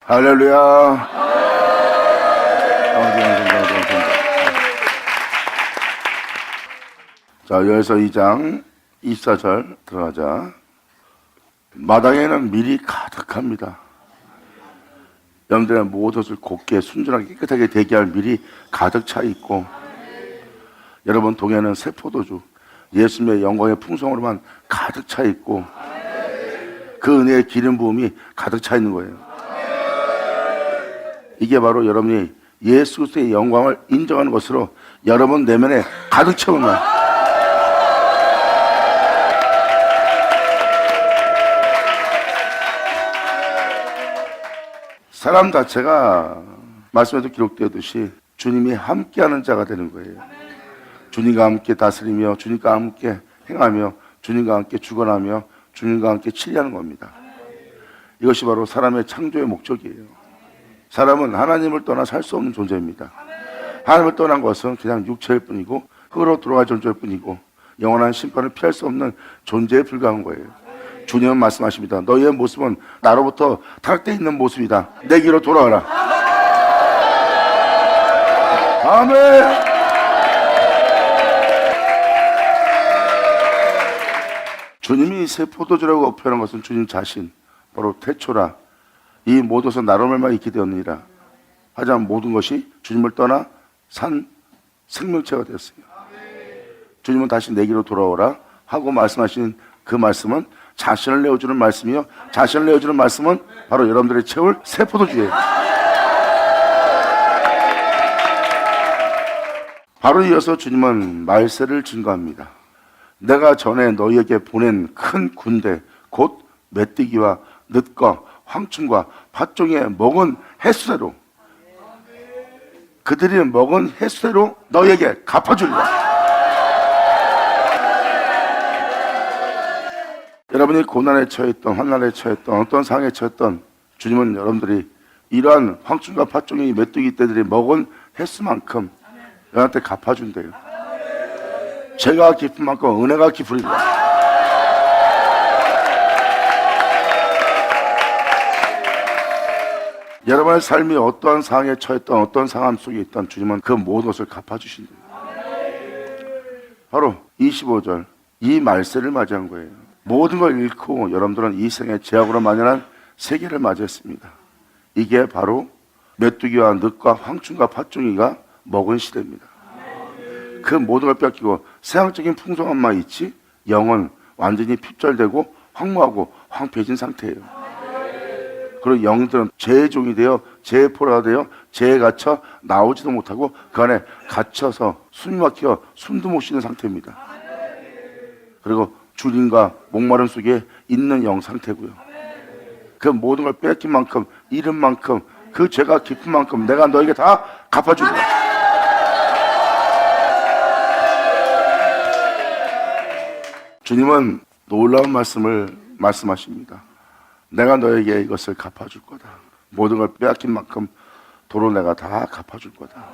할렐루야. 자, 여기서 2장 24절 들어가자. 마당에는 밀이 가득합니다. 여러분들의 모든 것을 곱게 순전하게 깨끗하게 대기할 밀이 가득 차 있고, 여러분 동에는 새 포도주 예수님의 영광의 풍성으로만 가득 차 있고, 그 은혜의 기름 부음이 가득 차 있는 거예요. 이게 바로 여러분이 예수 그리스도의 영광을 인정하는 것으로 여러분 내면에 가득 채우는 거예요. 사람 자체가 말씀에도 기록되었듯이 주님이 함께하는 자가 되는 거예요. 주님과 함께 다스리며, 주님과 함께 행하며, 주님과 함께 주관하며, 주님과 함께 치리하는 겁니다. 이것이 바로 사람의 창조의 목적이에요. 사람은 하나님을 떠나 살 수 없는 존재입니다. 하나님을 떠난 것은 그냥 육체일 뿐이고 흙으로 돌아갈 존재일 뿐이고 영원한 심판을 피할 수 없는 존재에 불과한 거예요. 주님은 말씀하십니다. 너희의 모습은 나로부터 타락되어 있는 모습이다. 내게로 돌아와라. 아멘. 주님이 새 포도주라고 표현한 것은 주님 자신, 바로 태초라. 이 모든 것은 나로 말미암아 있게 되었느니라. 하지만 모든 것이 주님을 떠나 산 생명체가 되었어요. 주님은 다시 내게로 돌아오라 하고 말씀하신 그 말씀은 자신을 내어주는 말씀이요, 자신을 내어주는 말씀은 바로 여러분들의 채울 새 포도주예요. 바로 이어서 주님은 말세를 증거합니다. 내가 전에 너희에게 보낸 큰 군대 곧 메뚜기와 늑과 황충과 팥종에 먹은 횟수대로, 그들이 먹은 횟수대로 너희에게 갚아주리라. 여러분이 고난에 처했던, 환난에 처했던, 어떤 상황에 처했던, 주님은 여러분들이 이러한 황충과 팥종이 메뚜기 떼들이 먹은 횟수만큼 여러분한테 갚아준대요. 죄가 깊은 만큼 은혜가 깊으리라. 여러분의 삶이 어떠한 상황에 처했던, 어떤 상황 속에 있던 주님은 그 모든 것을 갚아주신대요. 바로 25절, 이 말세를 맞이한 거예요. 모든 걸 잃고 여러분들은 이 생에 죄악으로 만연한 세계를 맞이했습니다. 이게 바로 메뚜기와 늑과 황충과 팥종이가 먹은 시대입니다. 그 모든 걸 뺏기고 세상적인 풍성함만 있지 영은 완전히 핍절되고 황무하고 황폐해진 상태예요. 그리고 영들은 죄의 종이 되어 죄의 포로가 되어 죄에 갇혀 나오지도 못하고 그 안에 갇혀서 숨이 막혀 숨도 못 쉬는 상태입니다. 그리고 주림과 목마름 속에 있는 영 상태고요. 그 모든 걸 뺏긴 만큼, 잃은 만큼, 그 죄가 깊은 만큼 내가 너에게 다 갚아주리라. 주님은 놀라운 말씀을 말씀하십니다. 내가 너에게 이것을 갚아줄 거다. 모든 걸 빼앗긴 만큼 도로 내가 다 갚아줄 거다.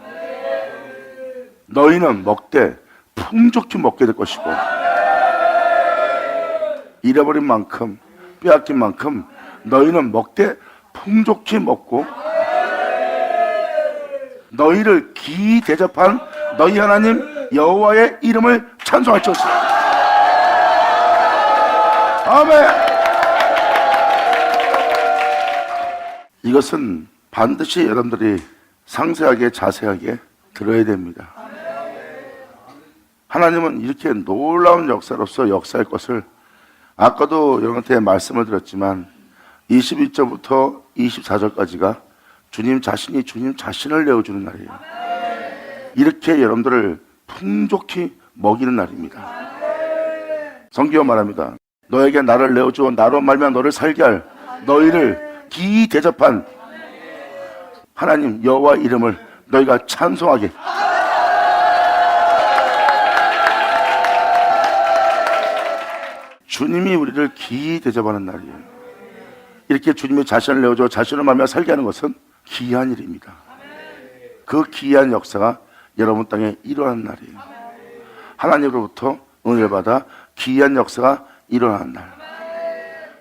너희는 먹되 풍족히 먹게 될 것이고, 잃어버린 만큼, 빼앗긴 만큼 너희는 먹되 풍족히 먹고, 너희를 기이 대접한 너희 하나님 여호와의 이름을 찬송할 것이다. 아멘. 이것은 반드시 여러분들이 상세하게 자세하게 들어야 됩니다. 하나님은 이렇게 놀라운 역사로서 역사할 것을, 아까도 여러분한테 말씀을 드렸지만 21절부터 24절까지가 주님 자신이 주님 자신을 내어주는 날이에요. 이렇게 여러분들을 풍족히 먹이는 날입니다. 성경은 말합니다. 너에게 나를 내어주어 나로 말미암아 너를 살게 할 너희를 기이 대접한 하나님 여호와 이름을 너희가 찬송하게. 주님이 우리를 기이 대접하는 날이에요. 이렇게 주님이 자신을 내어줘 자신을 말미암아 살게 하는 것은 기이한 일입니다. 그 기이한 역사가 여러분 땅에 일어나는 날이에요. 하나님으로부터 은혜를 받아 기이한 역사가 일어나는 날.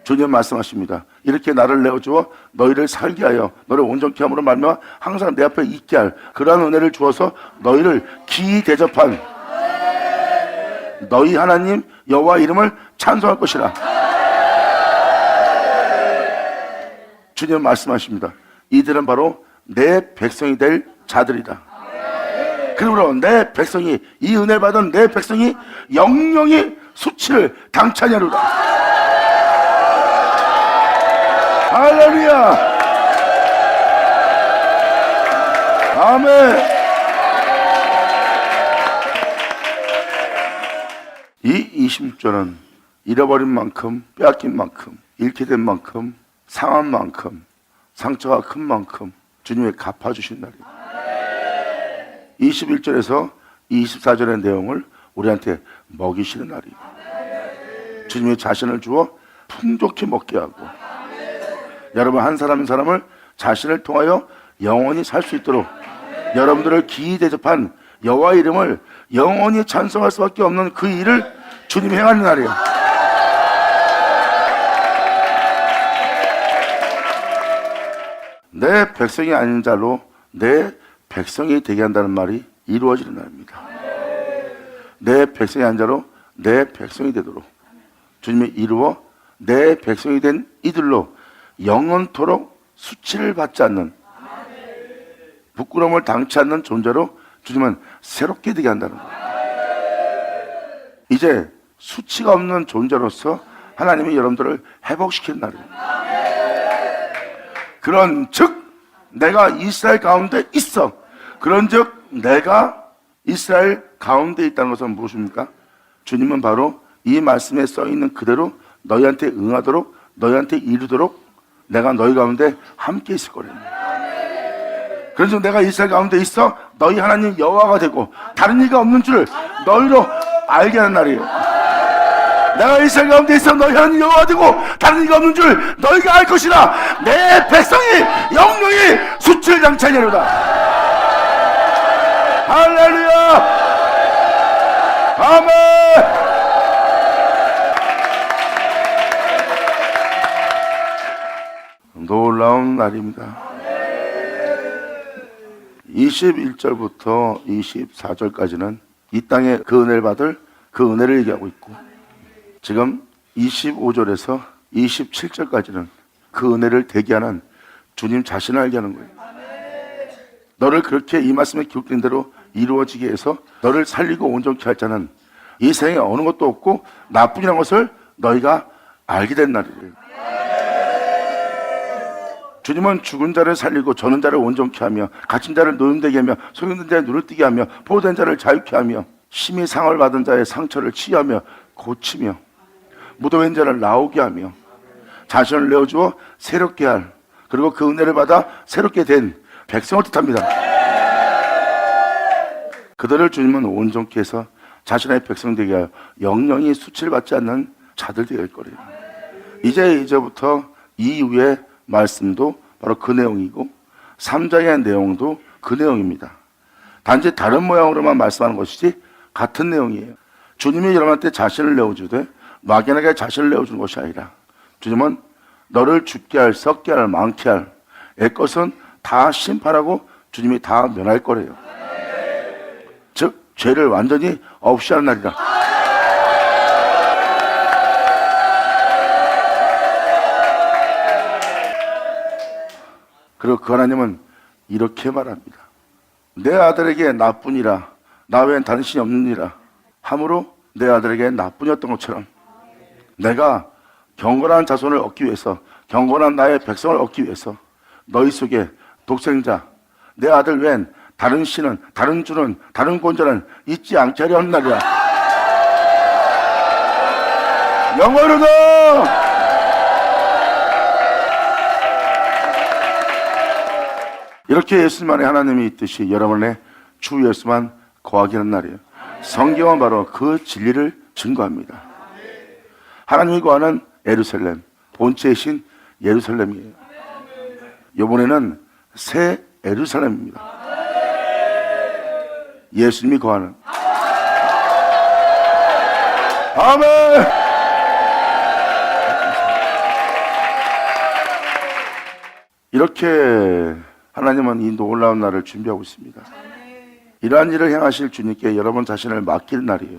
주님 말씀하십니다. 이렇게 나를 내어주어 너희를 살게 하여 너를 온전케 함으로 말미암아 항상 내 앞에 있게 할 그러한 은혜를 주어서 너희를 기이 대접한 너희 하나님 여호와 이름을 찬송할 것이라. 주님 말씀하십니다. 이들은 바로 내 백성이 될 자들이다. 그러므로 내 백성이, 이 은혜를 받은 내 백성이 영영이 수치를 당차냐로다. 할렐루야. 아멘. 이 26절은 잃어버린 만큼, 빼앗긴 만큼, 잃게 된 만큼, 상한 만큼, 상처가 큰 만큼 주님이 갚아주신 날이에요. 21절에서 24절의 내용을 우리한테 먹이시는 날이에요. 주님이 자신을 주어 풍족히 먹게 하고, 여러분 한 사람 한 사람을 자신을 통하여 영원히 살 수 있도록 여러분들을 기이 대접한 여호와 이름을 영원히 찬송할 수밖에 없는 그 일을 주님이 행하는 날이에요. 내 백성이 아닌 자로 내 백성이 되게 한다는 말이 이루어지는 날입니다. 내 백성이 아닌 자로 내 백성이 되도록 주님이 이루어 내 백성이 된 이들로 영원토록 수치를 받지 않는, 부끄러움을 당치 않는 존재로 주님은 새롭게 되게 한다는 거예요. 이제 수치가 없는 존재로서 하나님이 여러분들을 회복시키는 날이에요. 그런 즉 내가 이스라엘 가운데 있어. 그런 즉 내가 이스라엘 가운데 있다는 것은 무엇입니까? 주님은 바로 이 말씀에 써 있는 그대로 너희한테 응하도록, 너희한테 이루도록 내가 너희 가운데 함께 있을 거래요. 그래서 내가 이스라엘 가운데 있어 너희 하나님 여호와가 되고 다른 이가 없는 줄 너희로 알게 하는 날이에요. 내가 이스라엘 가운데 있어 너희 하나님 여호와가 되고 다른 이가 없는 줄 너희가 알 것이라. 내 백성이 영영이 수치를 당차리로다. 할렐루야. 아멘. 놀라운 날입니다. 21절부터 24절까지는 이 땅에 그 은혜를 받을 그 은혜를 얘기하고 있고, 지금 25절에서 27절까지는 그 은혜를 대기하는 주님 자신을 알게 하는 거예요. 너를 그렇게 이 말씀에 기록된 대로 이루어지게 해서 너를 살리고 온전케 할 자는 이 세상에 어느 것도 없고 나뿐이라는 것을 너희가 알게 된 날이에요. 주님은 죽은 자를 살리고 저는 자를 온전케 하며 갇힌 자를 노임되게 하며 소경된 자를 눈을 뜨게 하며 포로된 자를 자유케 하며 심히 상을 받은 자의 상처를 치유하며 고치며 무도한 자를 나오게 하며 자신을 내어주어 새롭게 할, 그리고 그 은혜를 받아 새롭게 된 백성을 뜻합니다. 그들을 주님은 온전케 해서 자신의 백성 되게 하여 영영이 수치를 받지 않는 자들 되게 할 거래요. 이제부터 이후의 말씀도 바로 그 내용이고 3장의 내용도 그 내용입니다. 단지 다른 모양으로만 말씀하는 것이지 같은 내용이에요. 주님이 여러분한테 자신을 내어주되 막연하게 자신을 내어주는 것이 아니라 주님은 너를 죽게 할, 썩게 할, 많게 할 애것은 다 심판하고 주님이 다 면할 거래요. 즉 죄를 완전히 없이 하는 날이라. 그리고 그 하나님은 이렇게 말합니다. 내 아들에게 나뿐이라 나 외엔 다른 신이 없느니라 함으로 내 아들에게 나뿐이었던 것처럼 내가 경건한 자손을 얻기 위해서, 경건한 나의 백성을 얻기 위해서 너희 속에 독생자 내 아들 외엔 다른 신은, 다른 주는, 다른 권자는 있지 않게 하려 하는 날이라. 영원하다. 이렇게 예수님 안에 하나님이 있듯이 여러분의 주 예수만 거하게 하는 날이에요. 성경은 바로 그 진리를 증거합니다. 하나님이 거하는 예루살렘, 본체의 신 예루살렘이에요. 이번에는 새 예루살렘입니다. 예수님이 거하는. 아멘. 이렇게 하나님은 이 놀라운 날을 준비하고 있습니다. 이러한 일을 행하실 주님께 여러분 자신을 맡길 날이에요.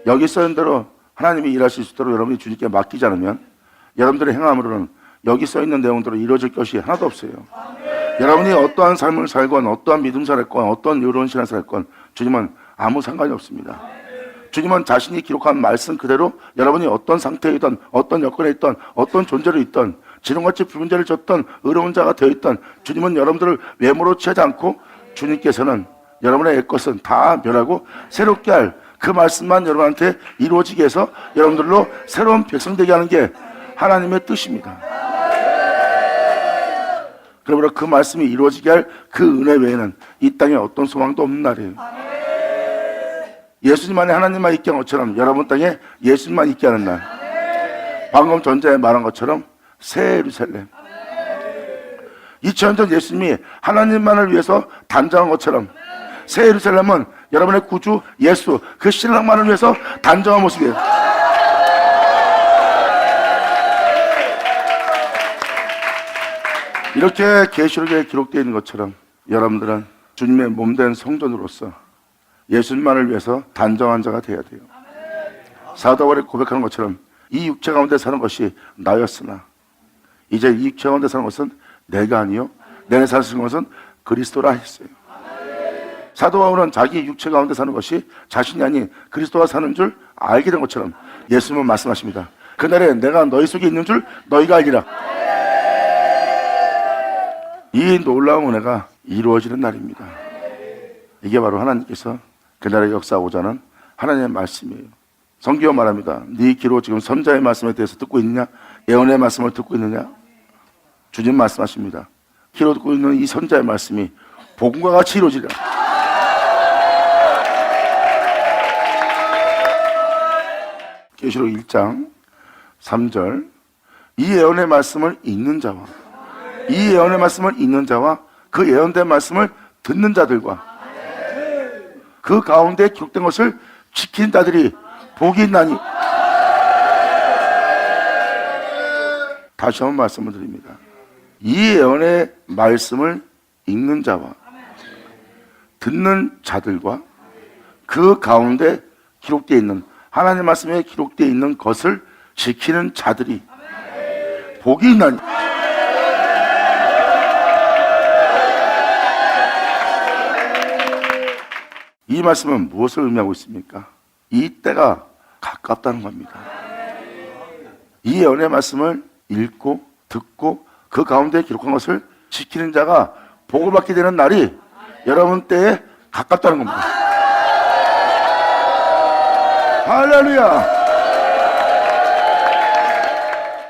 여기 써있는 대로 하나님이 일하실 수 있도록 여러분이 주님께 맡기지 않으면 여러분들의 행함으로는 여기 써있는 내용대로 이루어질 것이 하나도 없어요. 여러분이 어떠한 삶을 살건 어떠한 믿음사를 했건 어떠한 여론 신앙을 살건 주님은 아무 상관이 없습니다. 주님은 자신이 기록한 말씀 그대로 여러분이 어떤 상태에 있던 어떤 여건에 있던 어떤 존재로 있던 지름같이 붉은 죄를 졌던 의로운 자가 되어 있던 주님은 여러분들을 외모로 취하지 않고 주님께서는 여러분의 옛것은 다 멸하고 새롭게 할 그 말씀만 여러분한테 이루어지게 해서 여러분들로 새로운 백성 되게 하는 게 하나님의 뜻입니다. 그러므로 그 말씀이 이루어지게 할 그 은혜 외에는 이 땅에 어떤 소망도 없는 날이에요. 예수님 안에 하나님만 있게 한 것처럼 여러분 땅에 예수님만 있게 하는 날. 방금 전자에 말한 것처럼 새 예루살렘. 2000년 전 예수님이 하나님만을 위해서 단장한 것처럼 새 예루살렘은 여러분의 구주 예수 그 신랑만을 위해서 단정한 모습이에요. 이렇게 계시록에 기록되어 있는 것처럼 여러분들은 주님의 몸된 성전으로서 예수님만을 위해서 단정한 자가 되어야 돼요. 사도 바울이 고백하는 것처럼 이 육체 가운데 사는 것이 나였으나 이제 이 육체 가운데 사는 것은 내가 아니요 내 안에 사시는 것은 그리스도라 했어요. 사도 바울은 자기 육체 가운데 사는 것이 자신이 아닌 그리스도와 사는 줄 알게 된 것처럼 예수님은 말씀하십니다. 그날에 내가 너희 속에 있는 줄 너희가 알리라. 이 놀라운 은혜가 이루어지는 날입니다. 이게 바로 하나님께서 그날의 역사하고자 하는 하나님의 말씀이에요. 성경은 말합니다. 네 귀로 지금 선자의 말씀에 대해서 듣고 있느냐? 예언의 말씀을 듣고 있느냐? 주님 말씀하십니다. 귀로 듣고 있는 이 선자의 말씀이 복음과 같이 이루어지리라. 계시록 1장 3절 이 예언의 말씀을 읽는 자와 이 예언의 말씀을 읽는 자와 그 예언된 말씀을 듣는 자들과 그 가운데 기록된 것을 지킨 자들이 복이 있나니. 다시 한번 말씀을 드립니다. 이 예언의 말씀을 읽는 자와 듣는 자들과 그 가운데 기록되어 있는 하나님의 말씀에 기록되어 있는 것을 지키는 자들이 복이 있나니. 이 말씀은 무엇을 의미하고 있습니까? 이 때가 가깝다는 겁니다. 이 예언의 말씀을 읽고 듣고 그 가운데 기록한 것을 지키는 자가 복을 받게 되는 날이 여러분 때에 가깝다는 겁니다. 할렐루야!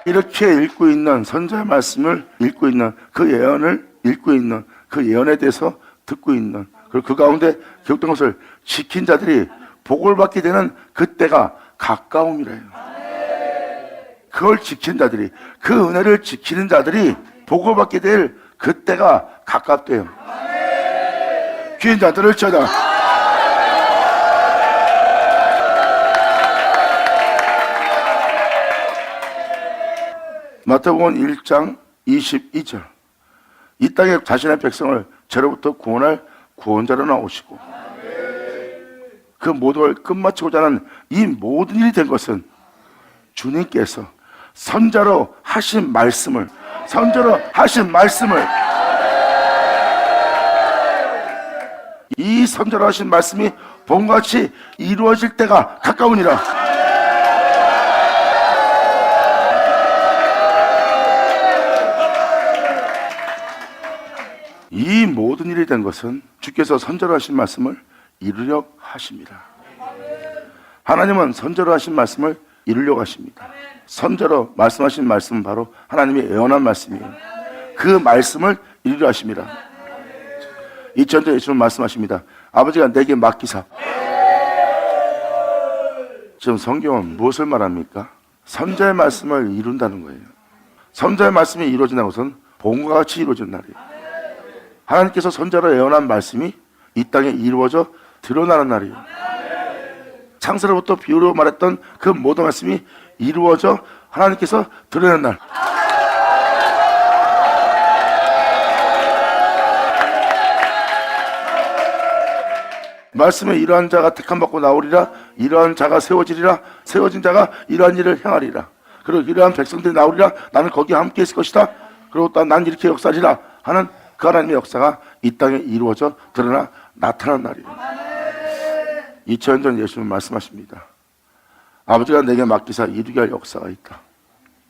이렇게 읽고 있는 선자의 말씀을 읽고 있는 그 예언을 읽고 있는 그 예언에 대해서 듣고 있는 그리고 그 가운데 기록된 것을 지킨 자들이 복을 받게 되는 그때가 가까움이래요. 그걸 지킨 자들이 그 은혜를 지키는 자들이 복을 받게 될 그때가 가깝대요. 귀인 자들을 쳐다. 마태복음 1장 22절 이 땅에 자신의 백성을 죄로부터 구원할 구원자로 나오시고 그 모든 걸 끝마치고자 하는 이 모든 일이 된 것은 주님께서 선자로 하신 말씀을 이 선자로 하신 말씀이 봄같이 이루어질 때가 가까우니라. 이 모든 일이 된 것은 주께서 선자로 하신 말씀을 이루려 하십니다. 하나님은 선자로 하신 말씀을 이루려고 하십니다. 선자로 말씀하신 말씀은 바로 하나님의 예언한 말씀이에요. 그 말씀을 이루려 하십니다. 2000년 예수님 말씀하십니다. 아버지가 내게 맡기사. 지금 성경은 무엇을 말합니까? 선자의 말씀을 이룬다는 거예요. 선자의 말씀이 이루어진다는 것은 복음과 같이 이루어진 날이에요. 하나님께서 선자로 예언한 말씀이 이 땅에 이루어져 드러나는 날이에요. 창세로부터 비유로 말했던 그 모든 말씀이 이루어져 하나님께서 드러내는 날. 말씀에 이러한 자가 택함받고 나오리라. 이러한 자가 세워지리라. 세워진 자가 이러한 일을 행하리라. 그리고 이러한 백성들이 나오리라. 나는 거기에 함께 있을 것이다. 그리고 또 난 이렇게 역사하리라 하는 그 하나님의 역사가 이 땅에 이루어져 드러나 나타난 날이에요. 2000년 전 예수님은 말씀하십니다. 아버지가 내게 맡기사 이루게 할 역사가 있다.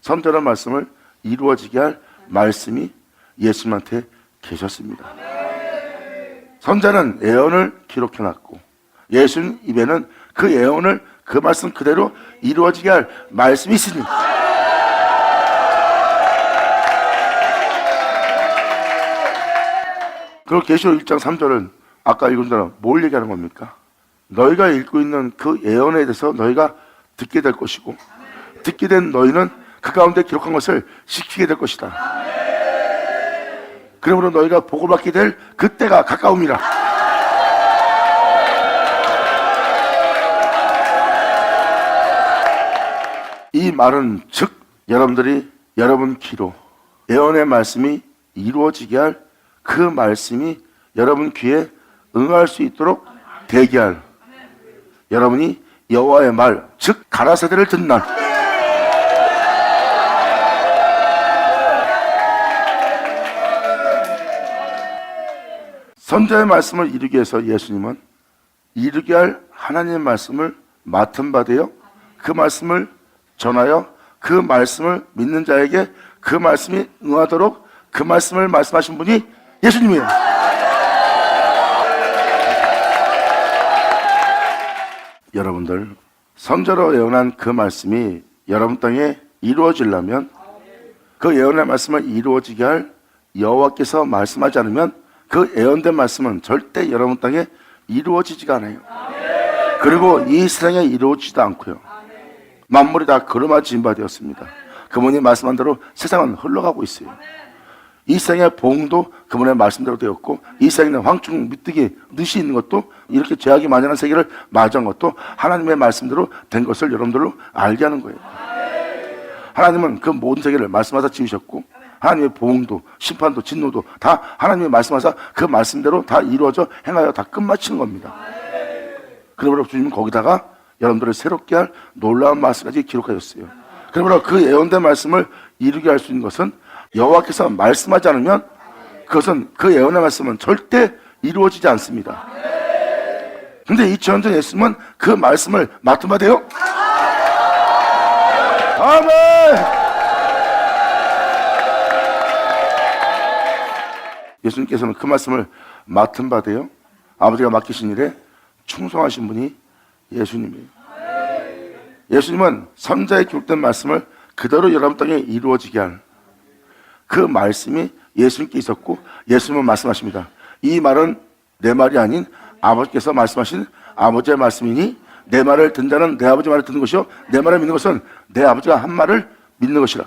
선전한 말씀을 이루어지게 할 말씀이 예수님한테 계셨습니다. 선자는 예언을 기록해놨고 예수님 입에는 그 예언을 그 말씀 그대로 이루어지게 할 말씀이 있으니 그리고 계시록 1장 3절은 아까 읽은 대로 뭘 얘기하는 겁니까? 너희가 읽고 있는 그 예언에 대해서 너희가 듣게 될 것이고 듣게 된 너희는 그 가운데 기록한 것을 지키게 될 것이다. 그러므로 너희가 복을 받게 될 그때가 가까움이라. 이 말은 즉 여러분들이 여러분 귀로 예언의 말씀이 이루어지게 할 그 말씀이 여러분 귀에 응할 수 있도록 대기할 여러분이 여호와의 말, 즉 가라사대를 듣는 날. 선자의 말씀을 이루기 위해서 예수님은 이루게 할 하나님의 말씀을 맡은 바 되어 그 말씀을 전하여 그 말씀을 믿는 자에게 그 말씀이 응하도록 그 말씀을 말씀하신 분이 예수님이에요. 여러분들, 선자로 예언한 그 말씀이 여러분 땅에 이루어지려면 그 예언의 말씀을 이루어지게 할 여호와께서 말씀하지 않으면 그 예언된 말씀은 절대 여러분 땅에 이루어지지가 않아요. 그리고 이 세상에 이루어지지도 않고요. 만물이 다 걸음아 지은 바 되었습니다. 그분이 말씀한 대로 세상은 흘러가고 있어요. 이 세상의 봉도 그분의 말씀대로 되었고 이 세상에 황충 미뜨기 늪이 있는 것도 이렇게 죄악이 만연한 세계를 맞이한 것도 하나님의 말씀대로 된 것을 여러분들로 알게 하는 거예요. 하나님은 그 모든 세계를 말씀하사 지으셨고 하나님의 보응도 심판도 진노도 다 하나님의 말씀하사 그 말씀대로 다 이루어져 행하여 다 끝마치는 겁니다. 그러므로 주님은 거기다가 여러분들을 새롭게 할 놀라운 말씀까지 기록하셨어요. 그러므로 그 예언된 말씀을 이루게 할 수 있는 것은 여호와께서 말씀하지 않으면 그것은 그 예언의 말씀은 절대 이루어지지 않습니다. 근데 2000년 전 예수님은 그 말씀을 맡은 바 돼요. 아멘. 예수님께서는 그 말씀을 맡은 바 돼요. 아버지가 맡기신 일에 충성하신 분이 예수님이에요. 예수님은 선자에 기록된 말씀을 그대로 여러분 땅에 이루어지게 할 그 말씀이 예수님께 있었고 예수님은 말씀하십니다. 이 말은 내 말이 아닌 아버지께서 말씀하신 아버지의 말씀이니 내 말을 듣는 자는 내 아버지 말을 듣는 것이요 내 말을 믿는 것은 내 아버지가 한 말을 믿는 것이라.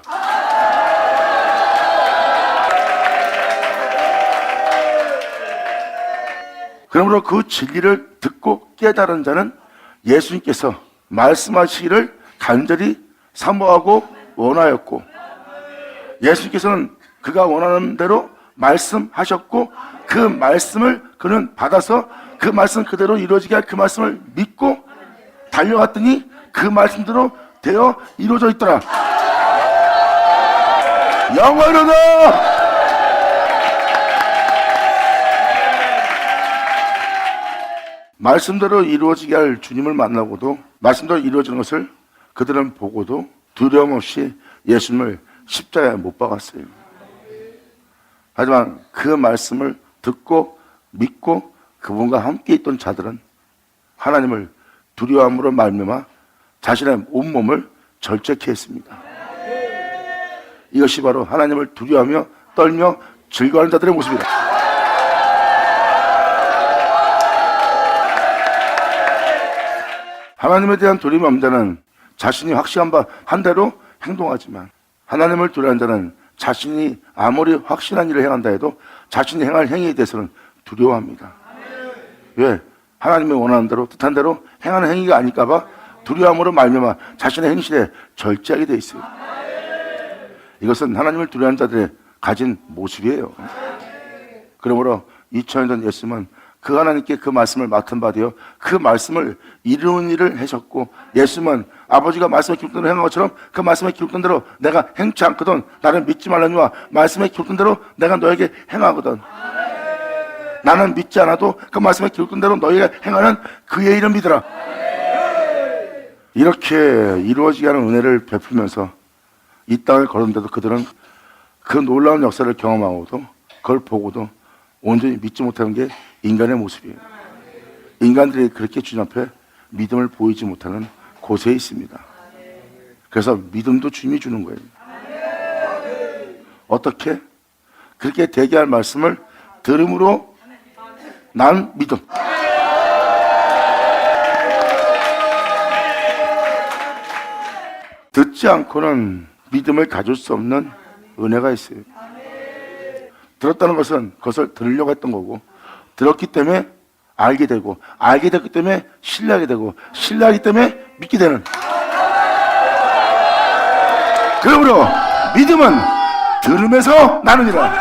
그러므로 그 진리를 듣고 깨달은 자는 예수님께서 말씀하시기를 간절히 사모하고 원하였고 예수님께서는 그가 원하는 대로 말씀하셨고 그 말씀을 그는 받아서 그 말씀 그대로 이루어지게 할 그 말씀을 믿고 달려갔더니 그 말씀대로 되어 이루어져 있더라. 영원하다. 말씀대로 이루어지게 할 주님을 만나고도 말씀대로 이루어지는 것을 그들은 보고도 두려움 없이 예수님을 십자가에 못 박았어요. 하지만 그 말씀을 듣고 믿고 그분과 함께 있던 자들은 하나님을 두려움으로 말미암아 자신의 온몸을 절제케 했습니다. 이것이 바로 하나님을 두려워하며 떨며 즐거워하는 자들의 모습이다. 하나님에 대한 두려움이 없는 자는 자신이 확신한 바 한 대로 행동하지만 하나님을 두려워하는 자는 자신이 아무리 확신한 일을 행한다 해도 자신이 행할 행위에 대해서는 두려워합니다. 왜? 하나님이 원하는 대로 뜻한 대로 행하는 행위가 아닐까 봐 두려움으로 말미암아 자신의 행실에 절제하게 돼 있어요. 이것은 하나님을 두려워하는 자들의 가진 모습이에요. 그러므로 2000년 전 예수님은 그 하나님께 그 말씀을 맡은 바 되어 그 말씀을 이루는 일을 하셨고, 예수님은 아버지가 말씀에 기록된 대로 행한 것처럼 그 말씀에 기록된 대로 내가 행치 않거든 나는 믿지 말라니와 말씀에 기록된 대로 내가 너에게 행하거든. 나는 믿지 않아도 그 말씀에 기록된 대로 너희가 행하는 그의 이름 믿으라. 이렇게 이루어지게 하는 은혜를 베풀면서 이 땅을 걸었는데도 그들은 그 놀라운 역사를 경험하고도 그걸 보고도 온전히 믿지 못하는 게 인간의 모습이에요. 인간들이 그렇게 주님 앞에 믿음을 보이지 못하는 곳에 있습니다. 그래서 믿음도 주님이 주는 거예요. 어떻게? 그렇게 되게 할 말씀을 들음으로 난 믿음. 듣지 않고는 믿음을 가질 수 없는 은혜가 있어요. 들었다는 것은 그것을 들으려고 했던 거고, 들었기 때문에 알게 되고, 알게 됐기 때문에 신뢰하게 되고, 신뢰하기 때문에 믿게 되는. 그러므로 믿음은 들음에서 나느니라.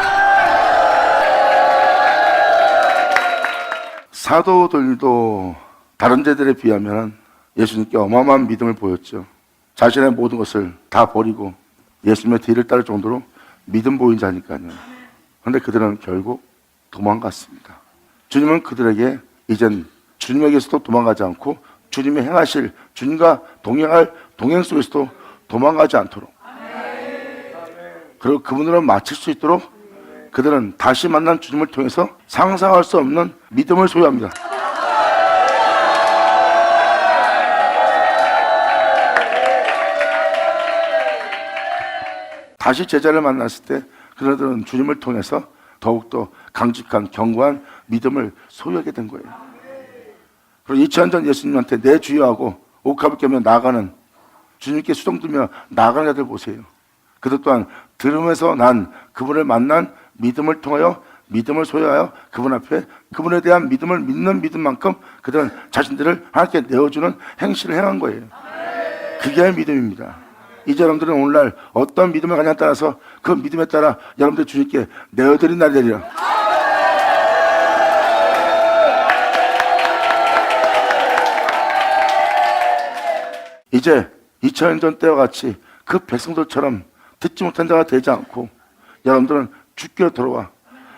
사도들도 다른 자들에 비하면 예수님께 어마어마한 믿음을 보였죠. 자신의 모든 것을 다 버리고 예수님의 뒤를 따를 정도로 믿음 보인 자니까요. 그런데 그들은 결국 도망갔습니다. 주님은 그들에게 이젠 주님에게서도 도망가지 않고 주님이 행하실, 주님과 동행할 동행 속에서도 도망가지 않도록, 그리고 그분으로 마칠 수 있도록 그들은 다시 만난 주님을 통해서 상상할 수 없는 믿음을 소유합니다. 다시 제자를 만났을 때 그들은 주님을 통해서 더욱더 강직한 견고한 믿음을 소유하게 된 거예요. 그리고 2000년 전 예수님한테 내 주여하고 옥합을 깨며 나아가는, 주님께 수종 들며 나아가는 자들 보세요. 그들 또한 들음에서 난 그분을 만난 믿음을 통하여 믿음을 소유하여 그분 앞에 그분에 대한 믿음을 믿는 믿음만큼 그들은 자신들을 하나님께 내어주는 행실을 행한 거예요. 그게 믿음입니다. 이제 여러분들은 오늘날 어떤 믿음을 가냐에 따라서 그 믿음에 따라 여러분들 주님께 내어드린 날이 되리라. 이제 2000년 전 때와 같이 그 백성들처럼 듣지 못한 자가 되지 않고 여러분들은 주께로 돌아와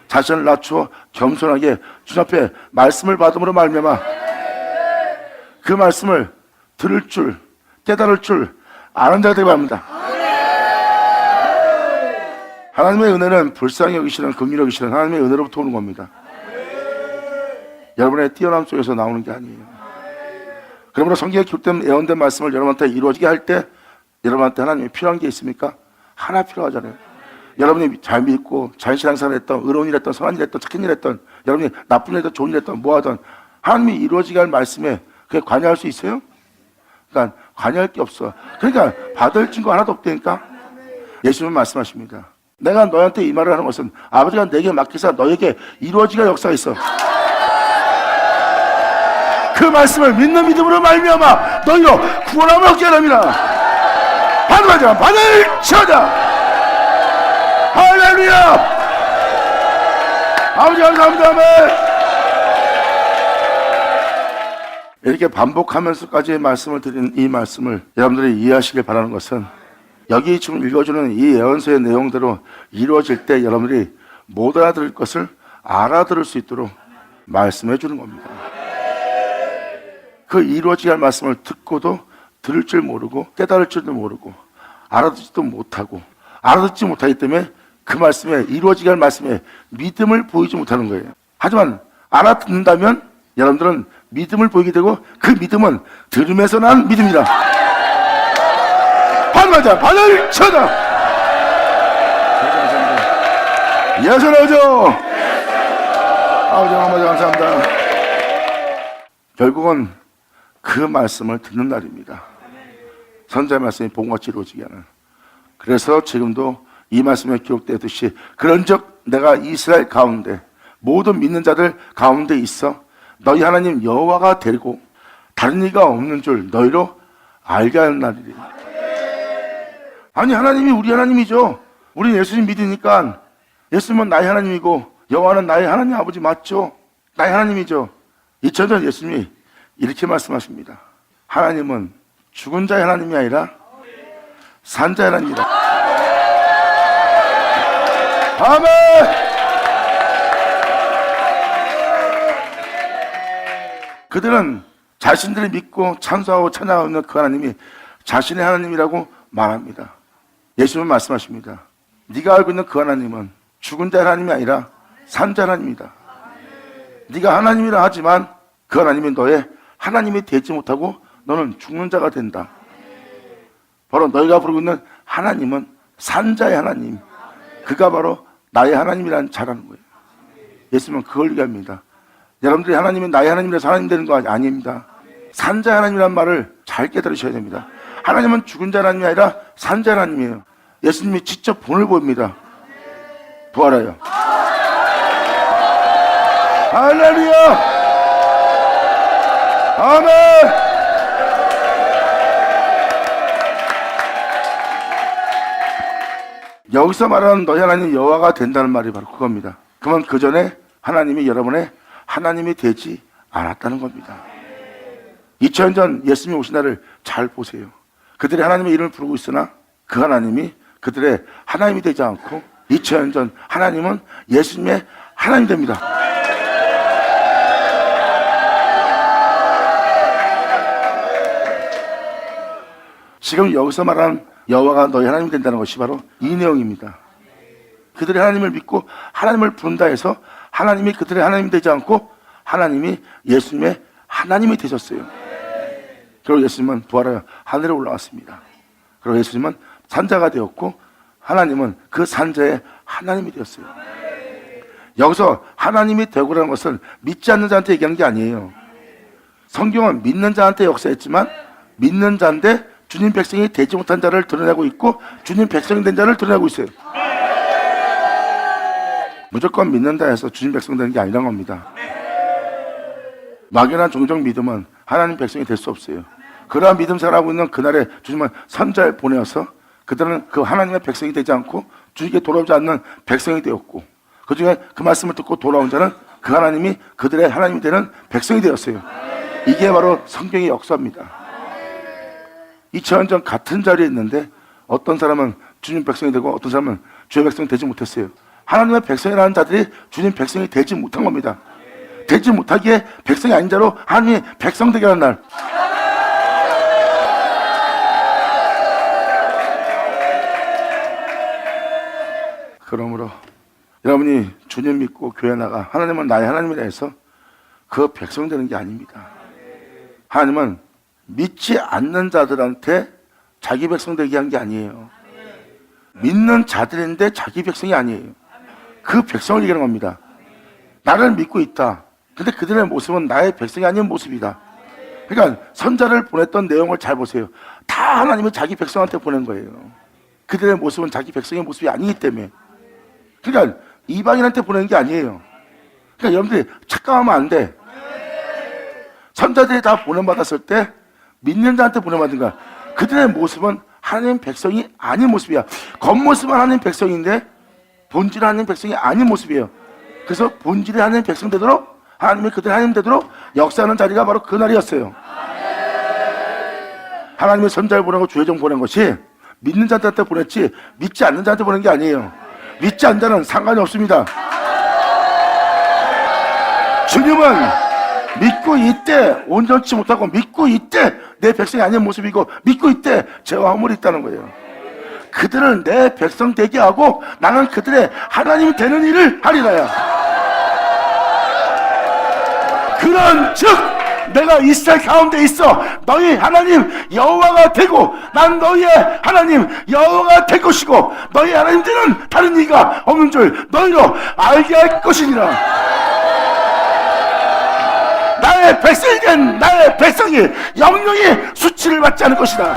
자신을 낮추어 겸손하게 주님 앞에 말씀을 받음으로 말미암아 그 말씀을 들을 줄, 깨달을 줄 아는 자가 되기 바랍니다. 하나님의 은혜는 불쌍히 여기시는, 긍휼히 여기시는 하나님의 은혜로부터 오는 겁니다. 여러분의 뛰어남 속에서 나오는 게 아니에요. 그러므로 성경에 기록된 예언된 말씀을 여러분한테 이루어지게 할 때 여러분한테 하나님이 필요한 게 있습니까? 하나 필요하잖아요. 여러분이 잘 믿고 자신신앙생활을 했던, 의로운 일 했던, 선한 일 했던, 착한 일 했던, 여러분이 나쁜 일 했던, 좋은 일 했던, 뭐 하던 하나님이 이루어지게 할 말씀에 그게 관여할 수 있어요? 그러니까 관여할 게 없어. 그러니까 받을 증거 하나도 없다니까. 예수님은 말씀하십니다. 내가 너한테 이 말을 하는 것은 아버지가 내게 맡기사 너에게 이루어지게 할 역사가 있어. 그 말씀을 믿는 믿음으로 말미암아 너희로 구원함을 얻게 하랍니다. 받는 자 받을 처자. 할렐루야. 아버지 감사합니다. 아멘. 이렇게 반복하면서까지 말씀을 드린 이 말씀을 여러분들이 이해하시길 바라는 것은 여기 지금 읽어주는 이 예언서의 내용대로 이루어질 때 여러분들이 못 알아들을 것을 알아들을 수 있도록 말씀해 주는 겁니다. 그 이루어지게 할 말씀을 듣고도 들을 줄 모르고 깨달을 줄도 모르고 알아듣지도 못하고 알아듣지 못하기 때문에 그 말씀에 이루어지게 할 말씀에 믿음을 보이지 못하는 거예요. 하지만 알아듣는다면 여러분들은 믿음을 보이게 되고 그 믿음은 들음에서 난 믿음이다. 받아자 받을 쳐다. 예수 나오죠. 아버지 감사합니다. 결국은 그 말씀을 듣는 날입니다. 선자의 말씀이 복음같이 이루어지게 하는. 그래서 지금도 이 말씀에 기록되듯이 그런즉 내가 이스라엘 가운데 모든 믿는 자들 가운데 있어 너희 하나님 여호와가 되고 다른 이가 없는 줄 너희로 알게 하는 날이리. 아니 하나님이 우리 하나님이죠. 우리 예수님 믿으니까 예수님은 나의 하나님이고 여호와는 나의 하나님 아버지 맞죠. 나의 하나님이죠. 2000년 전 예수님이 이렇게 말씀하십니다. 하나님은 죽은 자의 하나님이 아니라 산 자의 하나님이다. 아멘! 그들은 자신들이 믿고 찬송하고 찬양하고 있는 그 하나님이 자신의 하나님이라고 말합니다. 예수님은 말씀하십니다. 네가 알고 있는 그 하나님은 죽은 자의 하나님이 아니라 산 자의 하나님이다. 네가 하나님이라 하지만 그 하나님이 너의 하나님이 되지 못하고 너는 죽는 자가 된다. 바로 너희가 부르고 있는 하나님은 산 자의 하나님, 그가 바로 나의 하나님이라는 자라는 거예요. 예수님은 그걸 얘기합니다. 여러분들이 하나님이 나의 하나님이라서 하나님 되는 거 아닙니다. 산 자의 하나님이라는 말을 잘 깨달으셔야 됩니다. 하나님은 죽은 자 하나님이 아니라 산 자 하나님이에요. 예수님이 직접 본을 보입니다. 부활하여. 할렐루야! 아멘! 여기서 말하는 너희 하나님 여호와가 된다는 말이 바로 그겁니다. 그러면 그 전에 하나님이 여러분의 하나님이 되지 않았다는 겁니다. 2000년 전 예수님이 오신 날을 잘 보세요. 그들이 하나님의 이름을 부르고 있으나 그 하나님이 그들의 하나님이 되지 않고 2000년 전 하나님은 예수님의 하나님이 됩니다. 지금 여기서 말하는 여호와가 너희 하나님이 된다는 것이 바로 이 내용입니다. 그들이 하나님을 믿고 하나님을 부른다 해서 하나님이 그들의 하나님이 되지 않고 하나님이 예수님의 하나님이 되셨어요. 그리고 예수님은 부활하여 하늘에 올라왔습니다. 그리고 예수님은 산자가 되었고 하나님은 그 산자의 하나님이 되었어요. 여기서 하나님이 되고라는 것은 믿지 않는 자한테 얘기하는 게 아니에요. 성경은 믿는 자한테 역사했지만 믿는 자인데 주님 백성이 되지 못한 자를 드러내고 있고 주님 백성이 된 자를 드러내고 있어요. 무조건 믿는다 해서 주님 백성 되는 게 아니란 겁니다. 막연한 종종 믿음은 하나님 백성이 될 수 없어요. 그러한 믿음 생활하고 있는 그날에 주님은 선자를 보내어서 그들은 그 하나님의 백성이 되지 않고 주님께 돌아오지 않는 백성이 되었고 그 중에 그 말씀을 듣고 돌아온 자는 그 하나님이 그들의 하나님이 되는 백성이 되었어요. 이게 바로 성경의 역사입니다. 2000년 전 같은 자리에 있는데 어떤 사람은 주님 백성이 되고 어떤 사람은 주의 백성이 되지 못했어요. 하나님의 백성이라는 자들이 주님 백성이 되지 못한 겁니다. 되지 못하기에 백성이 아닌 자로 하나님이 백성 되게 하는 날. 그러므로 여러분이 주님 믿고 교회 나가 하나님은 나의 하나님이라 해서 그 백성 되는 게 아닙니다. 하나님은 믿지 않는 자들한테 자기 백성 되게 한 게 아니에요. 믿는 자들인데 자기 백성이 아니에요. 그 백성을 얘기하는 겁니다. 나를 믿고 있다. 근데 그들의 모습은 나의 백성이 아닌 모습이다. 그러니까 선자를 보냈던 내용을 잘 보세요. 다 하나님이 자기 백성한테 보낸 거예요. 그들의 모습은 자기 백성의 모습이 아니기 때문에. 그러니까 이방인한테 보낸 게 아니에요. 그러니까 여러분들이 착각하면 안 돼. 선자들이 다 보냄받았을 때 믿는 자한테 보내받은 거야. 그들의 모습은 하나님 백성이 아닌 모습이야. 겉모습은 하나님 백성인데 본질은 하나님 백성이 아닌 모습이에요. 그래서 본질이 하나님 백성 되도록 하나님이 그들 하나님 되도록 역사하는 자리가 바로 그날이었어요. 하나님의 선자를 보내고 주혜정 보낸 것이 믿는 자한테 보냈지 믿지 않는 자한테 보낸 게 아니에요. 믿지 않는 자는 상관이 없습니다. 주님은 믿고 있대 온전치 못하고 믿고 있대 내 백성이 아닌 모습이고 믿고 있대 죄와 허물이 있다는 거예요. 그들을 내 백성 되게 하고 나는 그들의 하나님이 되는 일을 하리라야. 그런즉 내가 이스라엘 가운데 있어 너희 하나님 여호와가 되고 난 너희의 하나님 여호와가 될 것이고 너희 하나님 되는 다른 이가 없는 줄 너희로 알게 할 것이니라. 나의 백성이 된 나의 백성이 영영이 수치를 받지 않을 것이다.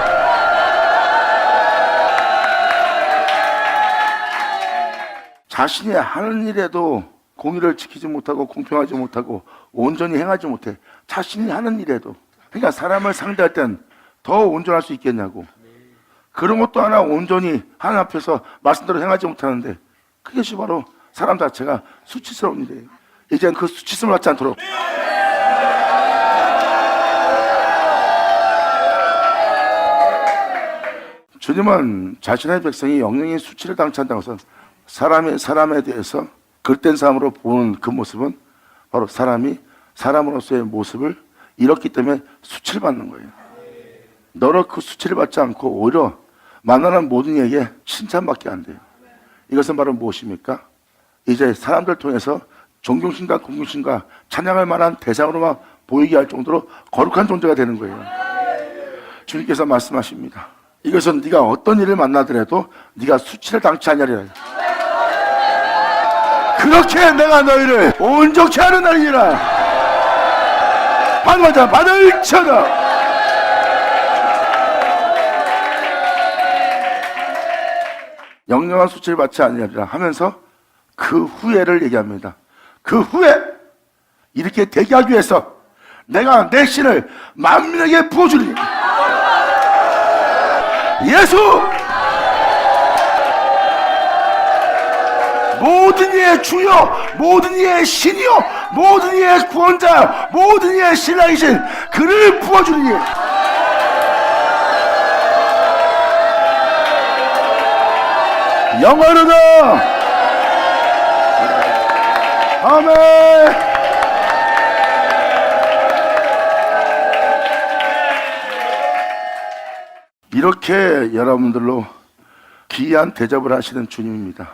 자신이 하는 일에도 공의를 지키지 못하고 공평하지 못하고 온전히 행하지 못해. 자신이 하는 일에도. 그러니까 사람을 상대할 땐 더 온전할 수 있겠냐고. 그런 것도 하나 온전히 하나님 앞에서 말씀대로 행하지 못하는데 그것이 바로 사람 자체가 수치스러운 일이에요. 이제는 그 수치심을 받지 않도록 주님은 자신의 백성이 영영의 수치를 당치 않다고 해서 사람에 대해서 그릇된 사람으로 보는 그 모습은 바로 사람이 사람으로서의 모습을 잃었기 때문에 수치를 받는 거예요. 너로 그 수치를 받지 않고 오히려 만나는 모든 이에게 칭찬받게 안 돼요. 이것은 바로 무엇입니까? 이제 사람들 통해서 존경심과 공경심과 찬양할 만한 대상으로만 보이게 할 정도로 거룩한 존재가 되는 거예요. 주님께서 말씀하십니다. 이것은 네가 어떤 일을 만나더라도 네가 수치를 당치 아니하리라. 그렇게 내가 너희를 온전케 하는 날이니라. 받아자 받을지어다. 영영한 수치를 받지 아니하리라 하면서 그 후회를 얘기합니다. 그 후에 이렇게 대기하기 위해서 내가 내 신을 만민에게 부어주리니 예수 모든 이의 주여 모든 이의 신이요 모든 이의 구원자 모든 이의 신랑이신 그를 부어주리니 영원하다. 아멘. 이렇게 여러분들로 귀한 대접을 하시는 주님입니다.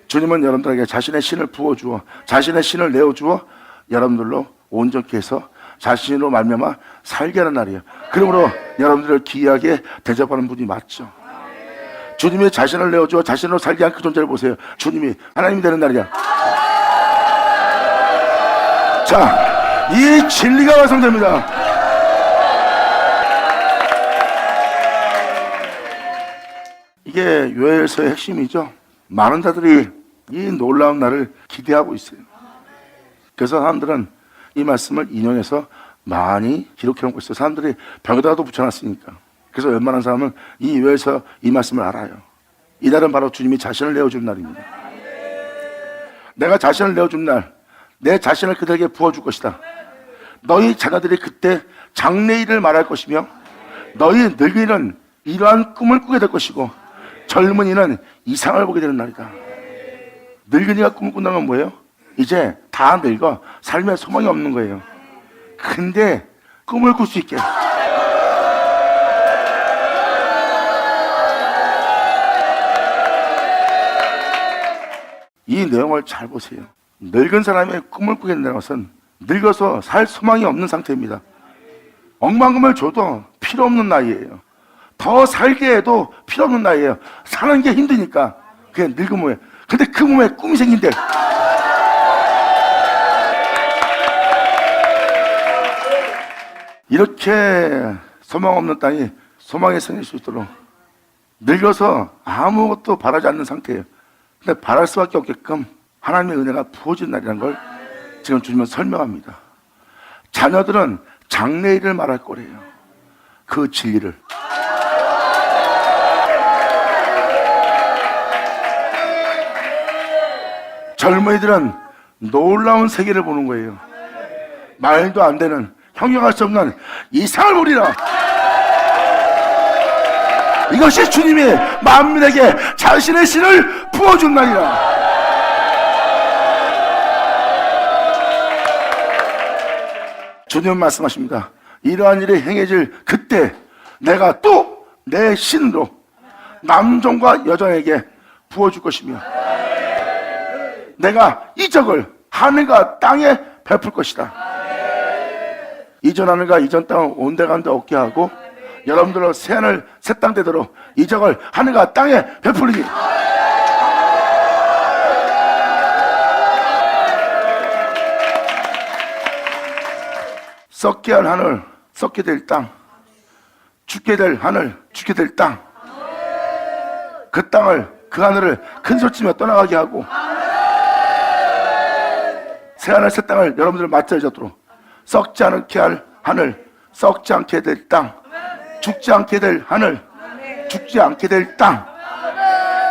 주님은 여러분들에게 자신의 신을 부어주어 자신의 신을 내어주어 여러분들로 온전케 해서 자신으로 말미암아 살게 하는 날이에요. 그러므로 여러분들을 귀하게 대접하는 분이 맞죠. 주님이 자신을 내어주어 자신으로 살게 한 그 존재를 보세요. 주님이 하나님이 되는 날이야. 자, 이 진리가 완성됩니다. 이게 요엘서의 핵심이죠. 많은 자들이 이 놀라운 날을 기대하고 있어요. 그래서 사람들은 이 말씀을 인용해서 많이 기록해놓고 있어요. 사람들이 벽에다가도 붙여놨으니까. 그래서 웬만한 사람은 이 요엘서 이 말씀을 알아요. 이 날은 바로 주님이 자신을 내어준 날입니다. 내가 자신을 내어준 날, 내 자신을 그들에게 부어줄 것이다. 너희 자녀들이 그때 장래일을 말할 것이며 너희 늙은이는 이러한 꿈을 꾸게 될 것이고 젊은이는 이상을 보게 되는 날이다. 늙은이가 꿈을 꾼다는 건 뭐예요? 이제 다 늙어 삶에 소망이 없는 거예요. 근데 꿈을 꿀 수 있게 이 내용을 잘 보세요. 늙은 사람의 꿈을 꾸게 된다는 것은 늙어서 살 소망이 없는 상태입니다. 억만금을 줘도 필요 없는 나이예요. 더 살게 해도 필요 없는 나이예요. 사는 게 힘드니까 그게 늙은 몸에. 근데 그 몸에 꿈이 생긴대. 이렇게 소망 없는 땅이 소망이 생길 수 있도록 늙어서 아무것도 바라지 않는 상태예요. 근데 바랄 수밖에 없게끔 하나님의 은혜가 부어진 날이라는 걸 지금 주님은 설명합니다. 자녀들은 장래일을 말할 거래요. 그 진리를. 젊은이들은 놀라운 세계를 보는 거예요. 말도 안 되는 형용할 수 없는 이상을 보리라. 이것이 주님이 만민에게 자신의 신을 부어준 날이라. 주님은 말씀하십니다. 이러한 일이 행해질 그때 내가 또 내 신으로 남종과 여종에게 부어줄 것이며 내가 이적을 하늘과 땅에 베풀 것이다. 이전 하늘과 이전 땅을 온데간데 없게 하고 여러분들로 새하늘 새 땅 되도록 이적을 하늘과 땅에 베풀리니 썩게 할 하늘 썩게 될 땅 죽게 될 하늘 죽게 될 땅 그 땅을 그 하늘을 큰 소치며 떠나가게 하고 새하늘 새 땅을 여러분들 맞이하도록 썩지 않게 할 하늘 썩지 않게 될 땅 죽지 않게 될 하늘 죽지 않게 될 땅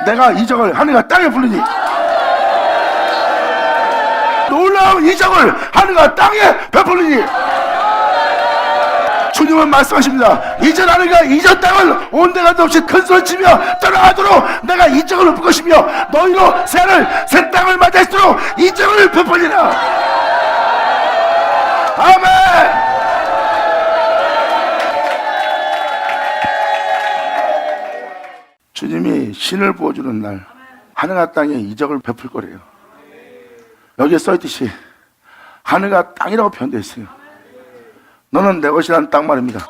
내가 이적을 하늘과 땅에 부르니 놀라운 놀라운 이적을 하늘과 땅에 베풀리니. 주님은 말씀하십니다. 이전 하늘과 이전 땅을 온데간도 없이 큰 소리치며 떠나가도록 내가 이적을 베풀 것이며 너희로 새 땅을 맞이할수록 이적을 베풀리라. 아멘. 주님이 신을 부어주는 날 하늘과 땅에 이적을 베풀 거래요. 여기에 써있듯이 하늘과 땅이라고 표현되어 있어요. 너는 내 것이라는 땅 말입니다.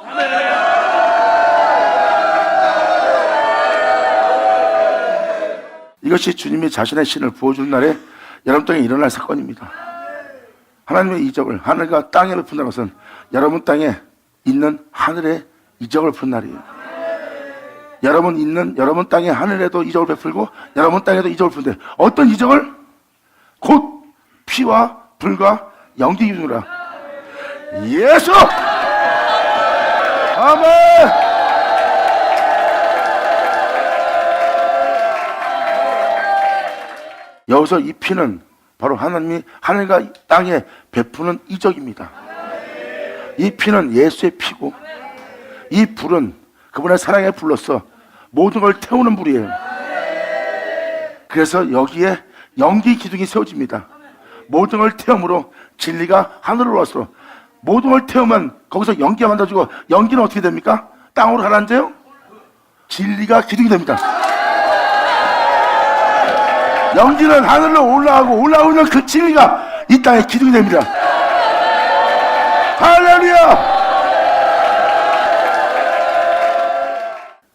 이것이 주님이 자신의 신을 부어주는 날에 여러분 땅에 일어날 사건입니다. 하나님의 이적을 하늘과 땅에 베푼다는 것은 여러분 땅에 있는 하늘에 이적을 베푼 날이에요. 여러분 땅에 하늘에도 이적을 베풀고 여러분 땅에도 이적을 베푼데 어떤 이적을? 곧 피와 불과 연기 기둥이라. 예수! 아멘! 여기서 이 피는 바로 하나님이 하늘과 땅에 베푸는 이적입니다. 이 피는 예수의 피고 이 불은 그분의 사랑의 불로서 모든 걸 태우는 불이에요. 그래서 여기에 연기 기둥이 세워집니다. 모든 걸 태움으로 진리가 하늘로 와서 모든 걸 태우면 거기서 연기가 만들어지고 연기는 어떻게 됩니까? 땅으로 가라앉아요? 진리가 기둥이 됩니다. 연기는 하늘로 올라오는 그 진리가 이 땅의 기둥이 됩니다. 할렐루야!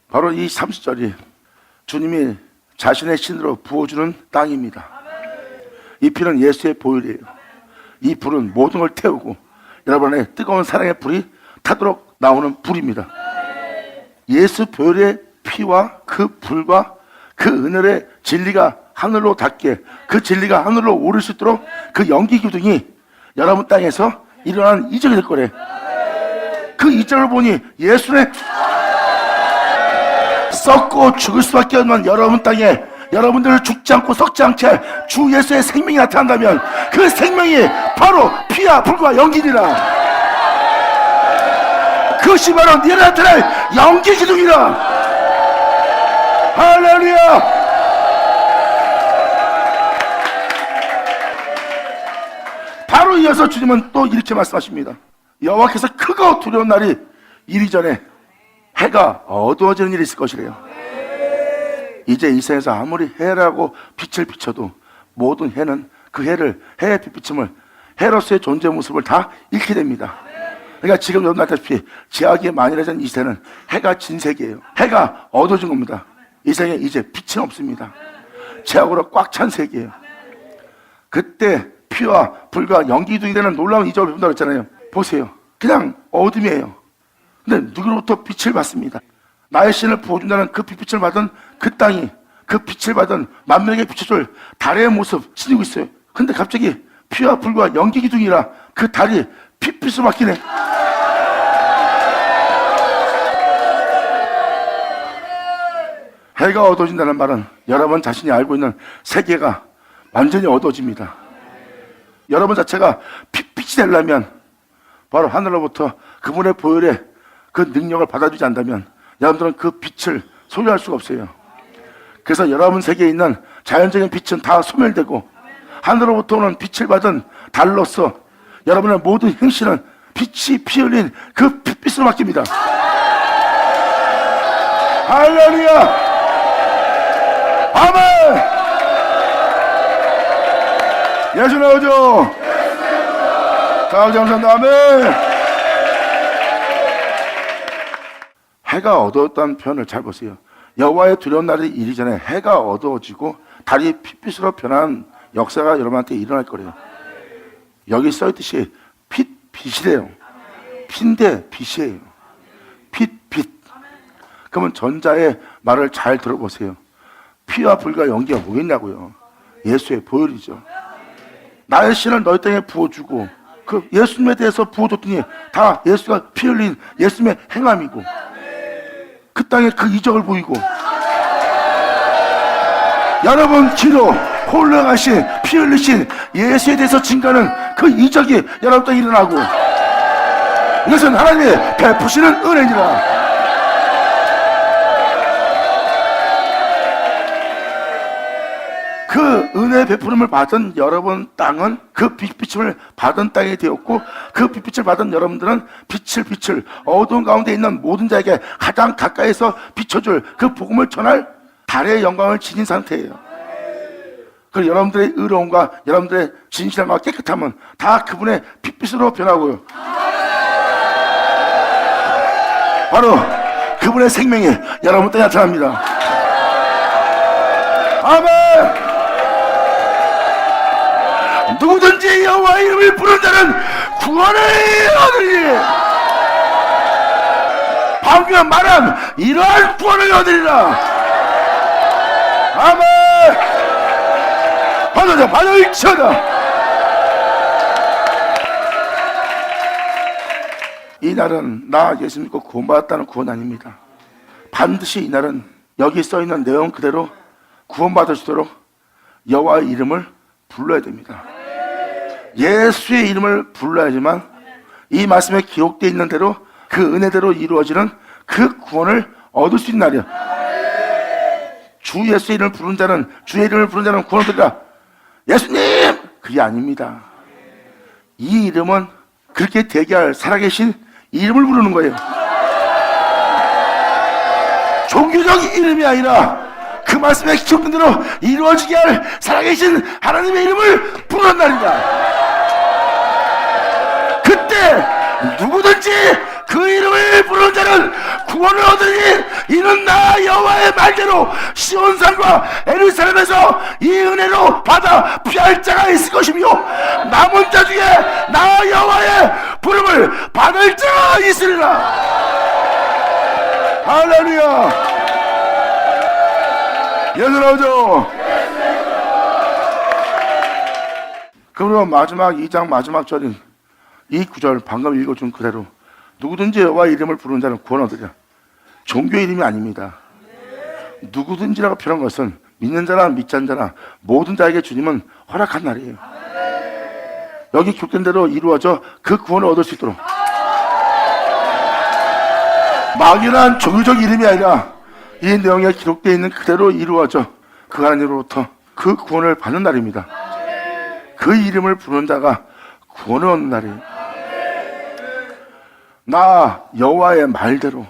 바로 이 30절이 주님이 자신의 신으로 부어주는 땅입니다. 이 피는 예수의 보혈이에요. 이 불은 모든 걸 태우고 여러분의 뜨거운 사랑의 불이 타도록 나오는 불입니다. 예수 보혈의 피와 그 불과 그 은혜의 진리가 하늘로 닿게, 그 진리가 하늘로 오를 수 있도록 그 연기 기둥이 여러분 땅에서 일어나는 이적이 될 거래. 그 이적을 보니 예수의 썩고 죽을 수밖에 없는 여러분 땅에 여러분들을 죽지 않고 썩지 않게 주 예수의 생명이 나타난다면 그 생명이 바로 피와 불과 연기니라. 그것이 바로 네가 나타날 연기 기둥이라. 할렐루야. 바로 이어서 주님은 또 이렇게 말씀하십니다. 여호와께서 크고 두려운 날이 이리 전에 해가 어두워지는 일이 있을 것이래요. 이제 이 세상에서 아무리 해라고 빛을 비춰도 모든 해는 그 해의 빛비침을 해로서의 존재 모습을 다 잃게 됩니다. 그러니까 지금 여러분 알다시피 제약이 만연해진 이 시대는 해가 진 세계예요. 해가 어두워진 겁니다. 이 세상에 이제 빛은 없습니다. 제약으로 꽉 찬 세계예요. 그때 피와 불과 연기 기둥이 되는 놀라운 이적을 베푼다고 했잖아요. 보세요. 그냥 어둠이에요. 근데 누구로부터 빛을 받습니다. 나의 신을 부어준다는 그 빛을 받은 그 땅이 그 빛을 받은 만명에게 비춰줄 달의 모습 지니고 있어요. 근데 갑자기 피와 불과 연기 기둥이라 그 달이 핏빛으로 바뀌네. 해가 어두워진다는 말은 여러분 자신이 알고 있는 세계가 완전히 어두워집니다. 여러분 자체가 핏빛이 되려면 바로 하늘로부터 그분의 보혈의 그 능력을 받아주지 않다면 여러분들은 그 빛을 소유할 수가 없어요. 그래서 여러분 세계에 있는 자연적인 빛은 다 소멸되고 하늘로부터 오는 빛을 받은 달로서 여러분의 모든 행실은 빛이 피 흘린 그 빛빛으로 바뀝니다. 할렐루야! 아멘! 예수 나오죠? 감사합니다. 아멘! 해가 어두웠다는 표현을 잘 보세요. 여호와의 두려운 날이 이리 전에 해가 어두워지고 달이 핏빛으로 변한 역사가 여러분한테 일어날 거래요. 여기 써있듯이 빛이래요. 피인데 빛이에요. 빛. 그러면 전자의 말을 잘 들어보세요. 피와 불과 연기가 뭐겠냐고요. 예수의 보혈이죠. 나의 신을 너희 땅에 부어주고 그 예수님에 대해서 부어줬더니 다 예수가 피 흘린 예수님의 행함이고 그 땅에 그 이적을 보이고 여러분 귀로 홀로가신 피 흘리신 예수에 대해서 증거하는 그 이적이 여러분도 일어나고, 이것은 하나님이 베푸시는 은혜니라. 그 은혜 베푸름을 받은 여러분 땅은 그 빛비침을 받은 땅이 되었고, 그 빛빛을 받은 여러분들은 빛을 어두운 가운데 있는 모든 자에게 가장 가까이서 비춰줄 그 복음을 전할 달의 영광을 지닌 상태예요. 그 여러분들의 의로움과 여러분들의 진실함과 깨끗함은 다 그분의 빛빛으로 변하고요, 바로 그분의 생명이 여러분 때 나타납니다. 아멘. 누구든지 여호와 이름을 부르는 자는 구원을 얻으리니, 방금 말한 이러한 구원을 얻으리라. 아멘. 받아자, 받아일치하다. 이 날은 나 예수 믿고 구원받았다는 구원 아닙니다. 반드시 이 날은 여기 써있는 내용 그대로 구원받을 수 있도록 여호와의 이름을 불러야 됩니다. 예수의 이름을 불러야지만 이 말씀에 기록되어 있는 대로 그 은혜대로 이루어지는 그 구원을 얻을 수 있는 날이야. 주 예수의 이름을 부르는 자는, 주의 이름을 부르는 자는 구원을 얻으리라. 예수님! 그게 아닙니다. 이 이름은 그렇게 대기할 살아계신 이름을 부르는 거예요. 종교적 이름이 아니라 그 말씀에 기록된 대로 이루어지게 할 살아계신 하나님의 이름을 부르는 날입니다. 그때 누구든지 그 이름을 부르는 자는 구원을 얻으니, 이는 나 여호와의 말대로 시온산과 예루살렘에서 이 은혜로 받아 피할 자가 있을 것이며, 남은 자 중에 나 여호와의 부름을 받을 자가 있으리라. 할렐루야. 예수 나오죠. 그러면 마지막 2장 마지막 절인 이 구절, 방금 읽어준 그대로 누구든지 여호와의 이름을 부르는 자는 구원 얻으리라. 종교 이름이 아닙니다. 누구든지라고 표현한 것은 믿는 자나 믿지 않는 자나 모든 자에게 주님은 허락한 날이에요. 여기 기록된 대로 이루어져 그 구원을 얻을 수 있도록, 막연한 종교적 이름이 아니라 이 내용에 기록되어 있는 그대로 이루어져 그 하나님으로부터 그 구원을 받는 날입니다. 그 이름을 부르는 자가 구원을 얻는 날이에요. 나 여호와의 말대로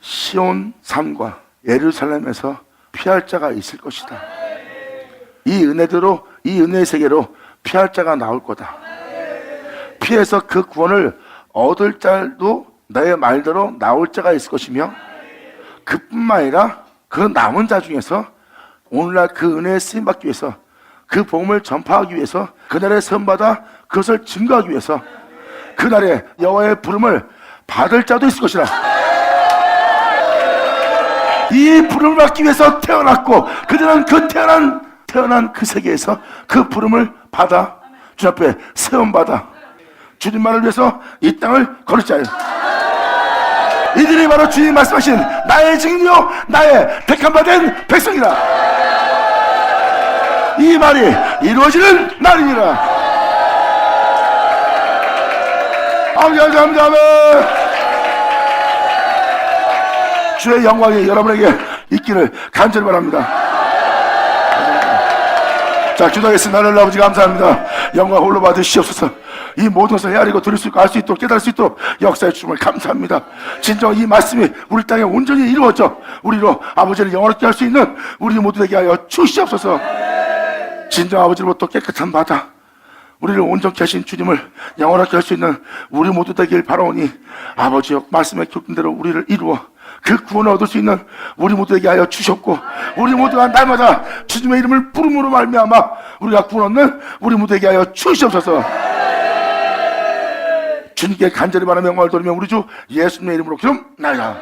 시온 산과 예루살렘에서 피할 자가 있을 것이다. 이 은혜대로, 이 은혜의 세계로 피할 자가 나올 거다. 피해서 그 구원을 얻을 자도 나의 말대로 나올 자가 있을 것이며, 그뿐만 아니라 그 남은 자 중에서 오늘날 그 은혜에 쓰임받기 위해서, 그 복음을 전파하기 위해서, 그날에 선받아 그것을 증거하기 위해서 그날에 여호와의 부름을 받을 자도 있을 것이라. 이 부름을 받기 위해서 태어났고, 그들은 그 태어난 그 세계에서 그 부름을 받아 주님 앞에 세움받아 주님만을 위해서 이 땅을 걸을 자예요. 이들이 바로 주님이 말씀하신 나의 증인이요 나의 택함받은 백성이라. 이 말이 이루어지는 날이니라. 아멘. 주의 영광이 여러분에게 있기를 간절히 바랍니다. 자, 기도하겠습니다. 하나님 아버지 감사합니다. 영광 홀로 받으시옵소서. 이 모든 것을 헤아리고 들을 수 있고 알 수 있도록 깨달을 수 있도록 역사해 주심을 감사합니다. 진정 이 말씀이 우리 땅에 온전히 이루어져 우리로 아버지를 영원하게 할 수 있는 우리 모두에게 하여 주시옵소서. 진정 아버지로부터 깨끗한 바다, 우리를 온전케 하신 주님을 영원하게 할 수 있는 우리 모두 되길 바라오니, 아버지여 말씀에 기록된 대로 우리를 이루어 그 구원을 얻을 수 있는 우리 모두에게 하여 주셨고, 우리 모두가 날마다 주님의 이름을 부름으로 말미암아 우리가 구원 얻는 우리 모두에게 하여 주시옵소서. 주님께 간절히 바라며 영광을 돌리며 우리 주 예수님의 이름으로 기도나이다.